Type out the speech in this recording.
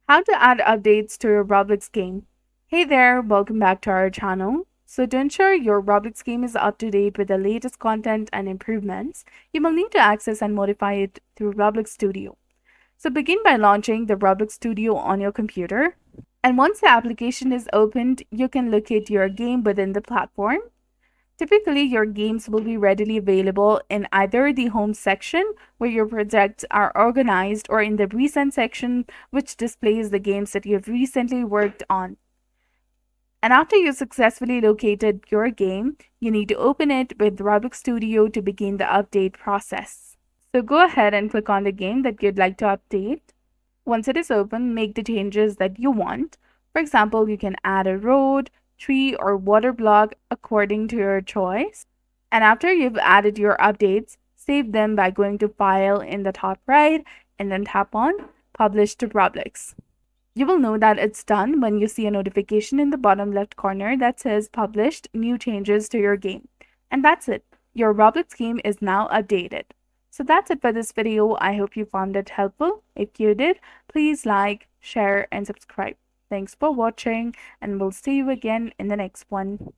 How to add updates to your Roblox game. Hey there, welcome back to our channel. So to ensure your Roblox game is up to date with the latest content and improvements, you will need to access and modify it through Roblox Studio. So begin by launching the Roblox Studio on your computer. And once the application is opened, you can locate your game within the platform. Typically, your games will be readily available in either the home section, where your projects are organized, or in the recent section, which displays the games that you have recently worked on. And after you successfully located your game, you need to open it with Roblox Studio to begin the update process. So go ahead and click on the game that you'd like to update. Once it is open, make the changes that you want. For example, you can add a road, tree, or water block according to your choice. And after you've added your updates, save them by going to File in the top right and then tap on Publish to Roblox. You will know that it's done when you see a notification in the bottom left corner that says Published New Changes to your game. And that's it. Your Roblox game is now updated. So that's it for this video. I hope you found it helpful. If you did, please like, share, and subscribe. Thanks for watching, and we'll see you again in the next one.